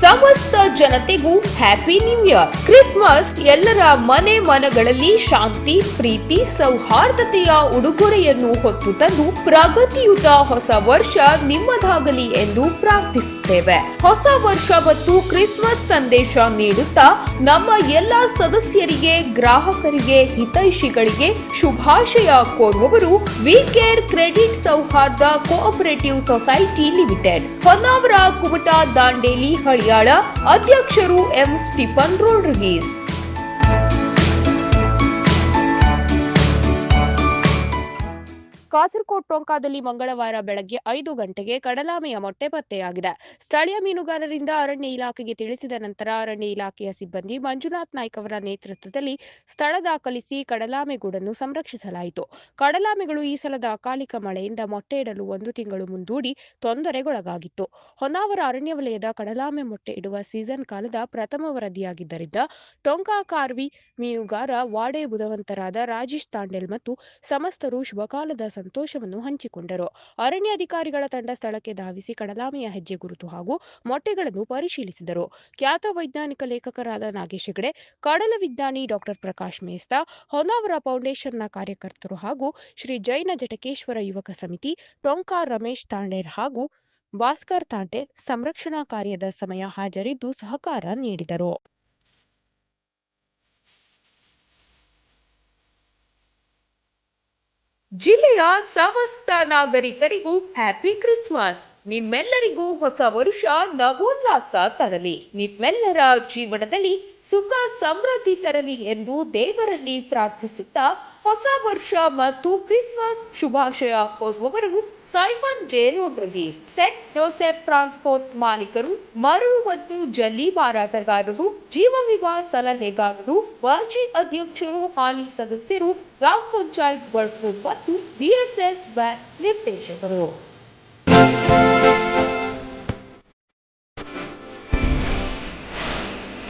ಸಮಸ್ತ ಜನತೆಗೂ happy new year. Christmas ಎಲ್ಲರ ಮನೆ ಮನಗಳಲ್ಲಿ ಶಾಂತಿ, ಪ್ರೀತಿ, ಸೌಹಾರ್ದತೆಯ ಉಡುಗೊರೆಯನ್ನು ಹೊತ್ತು ತಂದು ಪ್ರಗತಿಯುತ ಹೊಸ ವರ್ಷ ನಿಮ್ಮದಾಗಲಿ ಎಂದು ಪ್ರಾರ್ಥಿಸುತ್ತೇವೆ. ಹೊಸ ವರ್ಷ ಮತ್ತು ಕ್ರಿಸ್ಮಸ್ ಸಂದೇಶ ನೀಡುತ್ತಾ ನಮ್ಮ ಎಲ್ಲ ಸದಸ್ಯರಿಗೆ, ಗ್ರಾಹಕರಿಗೆ, ಹಿತೈಷಿಗಳಿಗೆ ಶುಭಾಶಯ ಕೋರುವವರು ವಿ ಕೇರ್ ಕ್ರೆಡಿಟ್ ಸೌಹಾರ್ದ cooperative society limited, Honnavar, Kumta, Dandeli, Haliyal. ಅಧ್ಯಕ್ಷರು ಎಂ ಸ್ಟೀಫನ್ ರೋಡ್ರಿಗೀಸ್. ಕಾಸರಗೋಡು ಟೊಂಕಾದಲ್ಲಿ ಮಂಗಳವಾರ ಬೆಳಗ್ಗೆ 5 ಗಂಟೆಗೆ ಕಡಲಾಮೆಯ ಮೊಟ್ಟೆ ಪತ್ತೆಯಾಗಿದೆ. ಸ್ಥಳೀಯ ಮೀನುಗಾರರಿಂದ ಅರಣ್ಯ ಇಲಾಖೆಗೆ ತಿಳಿಸಿದ ನಂತರ ಅರಣ್ಯ ಇಲಾಖೆಯ ಸಿಬ್ಬಂದಿ ಮಂಜುನಾಥ್ ನಾಯ್ಕ್ ಅವರ ನೇತೃತ್ವದಲ್ಲಿ ಸ್ಥಳ ದಾಖಲಿಸಿ ಕಡಲಾಮೆ ಗೂಡನ್ನು ಸಂರಕ್ಷಿಸಲಾಯಿತು. ಕಡಲಾಮೆಗಳು ಈ ಸಲದ ಅಕಾಲಿಕ ಮಳೆಯಿಂದ ಮೊಟ್ಟೆ ಇಡಲು 1 ತಿಂಗಳು ಮುಂದೂಡಿ ತೊಂದರೆಗೊಳಗಾಗಿತ್ತು. ಹೊನ್ನಾವರ ಅರಣ್ಯ ವಲಯದ ಕಡಲಾಮೆ ಮೊಟ್ಟೆ ಇಡುವ ಸೀಸನ್ ಕಾಲದ ಪ್ರಥಮ ವರದಿಯಾಗಿದ್ದರಿಂದ ಟೊಂಕಾ ಕಾರ್ವಿ ಮೀನುಗಾರ ವಾಡೆ ಬುಧವಂತರಾದ ರಾಜೇಶ್ ತಾಂಡೆಲ್ ಮತ್ತು ಸಮಸ್ತರು ಶುಭಕಾಲದ ಸಂತೋಷವನ್ನು ಹಂಚಿಕೊಂಡರು. ಅರಣ್ಯಾಧಿಕಾರಿಗಳ ತಂಡ ಸ್ಥಳಕ್ಕೆ ಧಾವಿಸಿ ಕಡಲಾಮೆಯ ಹೆಜ್ಜೆ ಗುರುತು ಹಾಗೂ ಮೊಟ್ಟೆಗಳನ್ನು ಪರಿಶೀಲಿಸಿದರು. ಖ್ಯಾತ ವೈಜ್ಞಾನಿಕ ಲೇಖಕರಾದ ನಾಗೇಶ್ ಹೆಗಡೆ, ಕಡಲ ವಿಜ್ಞಾನಿ ಡಾಕ್ಟರ್ ಪ್ರಕಾಶ್ ಮೇಸ್ತಾ, ಹೊನ್ನಾವರ ಫೌಂಡೇಶನ್ನ ಕಾರ್ಯಕರ್ತರು ಹಾಗೂ ಶ್ರೀ ಜೈನ ಜಟಕೇಶ್ವರ ಯುವಕ ಸಮಿತಿ, ಟೊಂಕಾ ರಮೇಶ್ ತಾಂಡೇರ್ ಹಾಗೂ ಭಾಸ್ಕರ್ ತಾಂಡೇರ್ ಸಂರಕ್ಷಣಾ ಕಾರ್ಯದ ಸಮಯ ಹಾಜರಿದ್ದು ಸಹಕಾರ ನೀಡಿದರು. ಜಿಲ್ಲೆಯ ಸಮಸ್ತ ನಾಗರಿಕರಿಗೂ ಹ್ಯಾಪಿ ಕ್ರಿಸ್ಮಸ್. ನಿಮ್ಮೆಲ್ಲರಿಗೂ ಹೊಸ ವರುಷ ನವೋಲ್ಲಾಸ ತರಲಿ, ನಿಮ್ಮೆಲ್ಲರ ಜೀವನದಲ್ಲಿ ಸುಖ ಸಮೃದ್ಧಿ ತರಲಿ ಎಂದು ದೇವರಲ್ಲಿ ಪ್ರಾರ್ಥಿಸುತ್ತಾ ಹೊಸ ವರ್ಷ ಮತ್ತು ಕ್ರಿಸ್ಮಸ್ ಶುಭಾಶಯ ಕೋರುವವರು Simon J Rodrigues, Saint Joseph transport ಮಾಲೀಕರು, ಮರಳು ಮತ್ತು ಜಲ್ಲಿ ಮಾರಾಟಗಾರರು, ಜೀವ ವಿಮಾ ಸಲಹೆಗಾರರು, ಮಾಜಿ ಅಧ್ಯಕ್ಷರು, ಹಾಲಿ ಸದಸ್ಯರು, ಗ್ರಾಮ ಪಂಚಾಯತ್ ಬಡ್ಕೂರು ಮತ್ತು ಬಿಎಸ್ಎಸ್ ಬ್ಯಾಂಕ್ ನಿರ್ದೇಶಕರು.